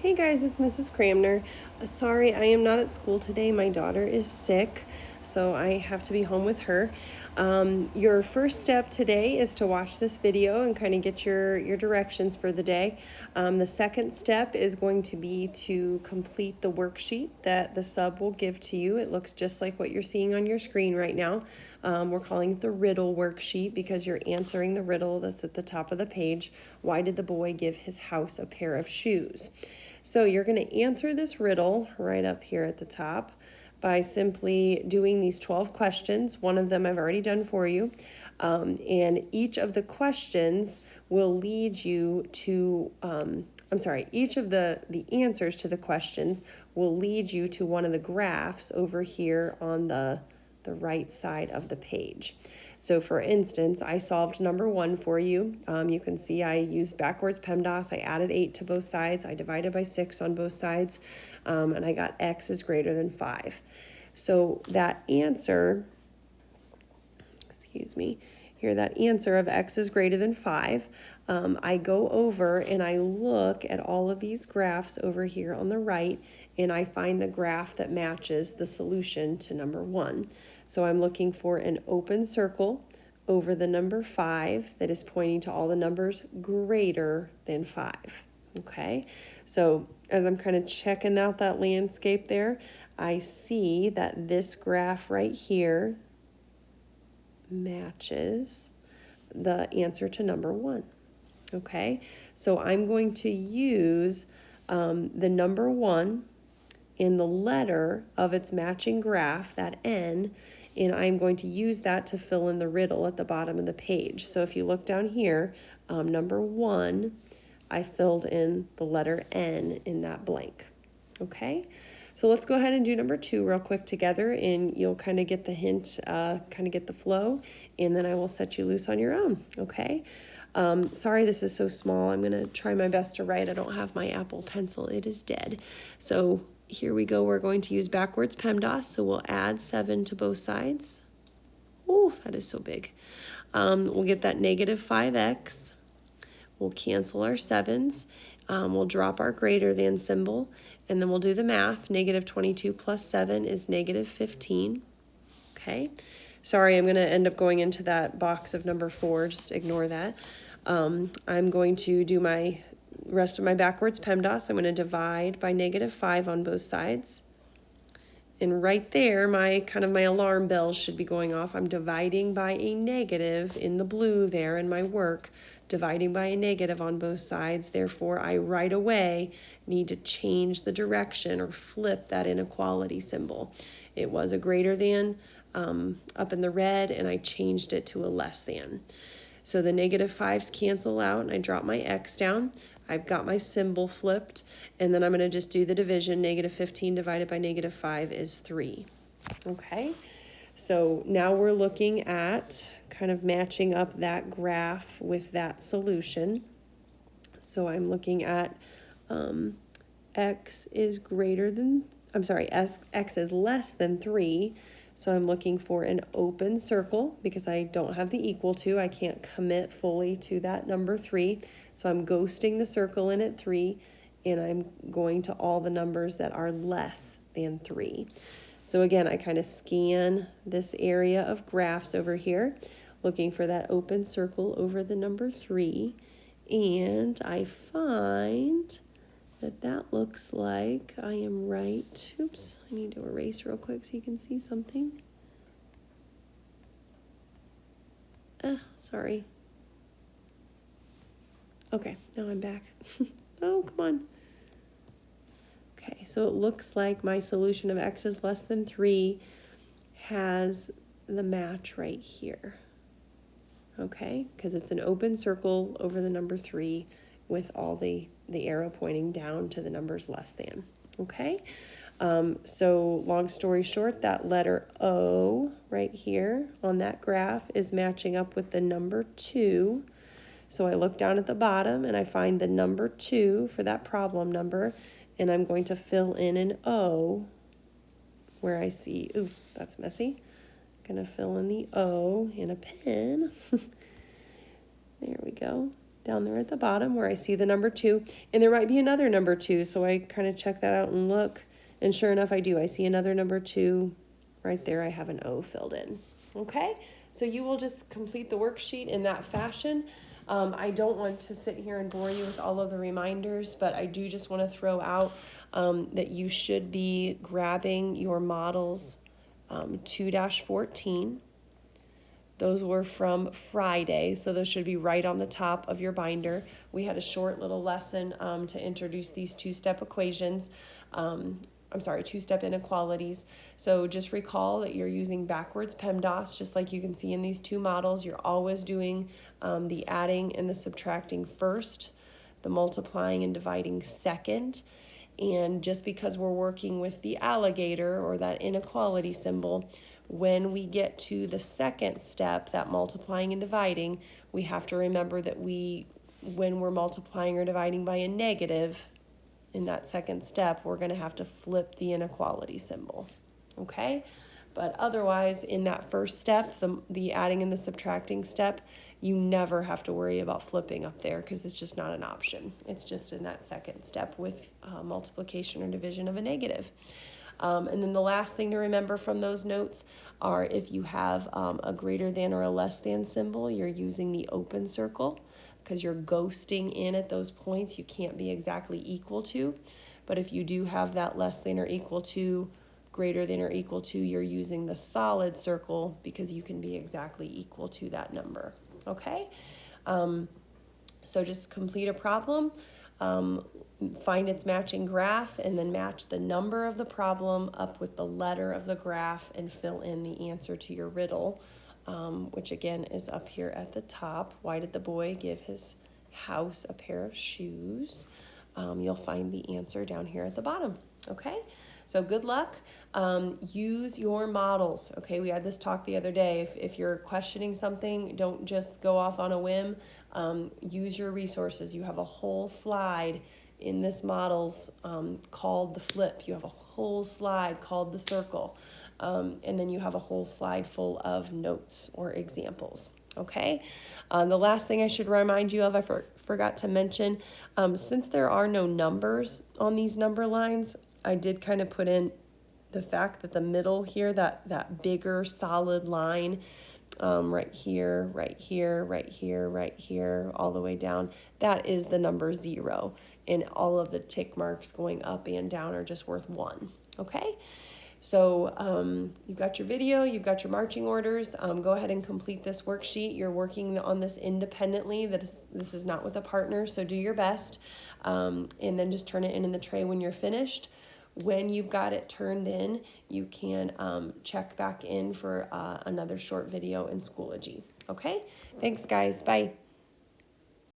Hey guys, it's Mrs. Cramner. Sorry, I am not at school today. My daughter is sick, so I have to be home with her. Your first step today is to watch this video and kind of get your directions for the day. The second step is going to be to complete the worksheet that the sub will give to you. It looks just like what you're seeing on your screen right now. We're calling it the riddle worksheet because you're answering the riddle that's at the top of the page. Why did the boy give his house a pair of shoes? So you're going to answer this riddle right up here at the top by simply doing these 12 questions. One of them I've already done for you. And each of the questions will lead you to, each of the answers to the questions will lead you to one of the graphs over here on the right side of the page. So for instance, I solved number 1 for you. You can see I used backwards PEMDAS. I added 8 to both sides. I divided by 6 on both sides, and I got x is greater than 5. So that answer, that answer of x is greater than 5, I go over and I look at all of these graphs over here on the right, and I find the graph that matches the solution to number 1. So I'm looking for an open circle over the number 5 that is pointing to all the numbers greater than 5. Okay, so as I'm kind of checking out that landscape there, I see that this graph right here matches the answer to number 1. Okay, so I'm going to use the number 1 in the letter of its matching graph, that N, and I'm going to use that to fill in the riddle at the bottom of the page. So if you look down here, number 1, I filled in the letter N in that blank. Okay, so let's go ahead and do number 2 real quick together, and you'll kind of get the hint, kind of get the flow, and then I will set you loose on your own. Okay. Sorry this is so small. I'm going to try my best to write. I don't have my Apple Pencil. It is dead. So here we go. We're going to use backwards PEMDAS. So we'll add 7 to both sides. Oh, that is so big. We'll get that negative 5x. We'll cancel our 7s. We'll drop our greater than symbol. And then we'll do the math. Negative 22 plus 7 is negative 15. Okay. Sorry, I'm going to end up going into that box of number 4. Just ignore that. I'm going to do my rest of my backwards PEMDAS. I'm going to divide by negative 5 on both sides. And right there, my alarm bells should be going off. I'm dividing by a negative in the blue there in my work, dividing by a negative on both sides. Therefore, I right away need to change the direction or flip that inequality symbol. It was a greater than up in the red, and I changed it to a less than. So the negative 5s cancel out, and I drop my x down. I've got my symbol flipped, and then I'm going to just do the division. Negative 15 divided by negative 5 is 3. Okay, so now we're looking at kind of matching up that graph with that solution. So I'm looking at x is less than 3. So I'm looking for an open circle because I don't have the equal to. I can't commit fully to that number 3. So I'm ghosting the circle in at 3, and I'm going to all the numbers that are less than 3. So again, I kind of scan this area of graphs over here, looking for that open circle over the number 3. And I find that looks like I am right. Oops, I need to erase real quick so you can see something. Sorry. Okay, now I'm back. Oh, come on. Okay, so it looks like my solution of x is less than 3 has the match right here. Okay, because it's an open circle over the number 3 with all the arrow pointing down to the numbers less than. Okay, so long story short, that letter O right here on that graph is matching up with the number 2. So I look down at the bottom and I find the number 2 for that problem number, and I'm going to fill in an O where I see, ooh, that's messy. I'm going to fill in the O in a pen. There we go. down there at the bottom where I see the number 2, and there might be another number 2, so I kind of check that out and look, and sure enough I do. I see another number 2 right there. I have an O filled in. Okay, so you will just complete the worksheet in that fashion. I don't want to sit here and bore you with all of the reminders, but I do just want to throw out that you should be grabbing your models 2-14. Those were from Friday, so those should be right on the top of your binder. We had a short little lesson to introduce these two-step equations. Two-step inequalities. So just recall that you're using backwards PEMDAS, just like you can see in these two models. You're always doing the adding and the subtracting first, the multiplying and dividing second. And just because we're working with the alligator or that inequality symbol, when we get to the second step, that multiplying and dividing, we have to remember that when we're multiplying or dividing by a negative, in that second step, we're going to have to flip the inequality symbol, okay? But otherwise, in that first step, the adding and the subtracting step, you never have to worry about flipping up there because it's just not an option. It's just in that second step with multiplication or division of a negative. And then the last thing to remember from those notes are if you have a greater than or a less than symbol, you're using the open circle because you're ghosting in at those points you can't be exactly equal to. But if you do have that less than or equal to, greater than or equal to, you're using the solid circle because you can be exactly equal to that number. Okay? So just complete a problem. Find its matching graph and then match the number of the problem up with the letter of the graph and fill in the answer to your riddle, which again is up here at the top. Why did the boy give his house a pair of shoes? You'll find the answer down here at the bottom. Okay, so good luck. Use your models. Okay, we had this talk the other day. If you're questioning something, don't just go off on a whim. Use your resources. You have a whole slide in this models called the flip. You have a whole slide called the circle. And then you have a whole slide full of notes or examples. Okay. The last thing I should remind you of, I forgot to mention, since there are no numbers on these number lines, I did kind of put in the fact that the middle here, that bigger solid line, right here, right here, right here, right here, all the way down, that is the number 0. And all of the tick marks going up and down are just worth 1. Okay? So you've got your video, you've got your marching orders. Go ahead and complete this worksheet. You're working on this independently. This is not with a partner, so do your best. And then just turn it in the tray when you're finished. When you've got it turned in, you can check back in for another short video in Schoology. Okay? Thanks, guys. Bye.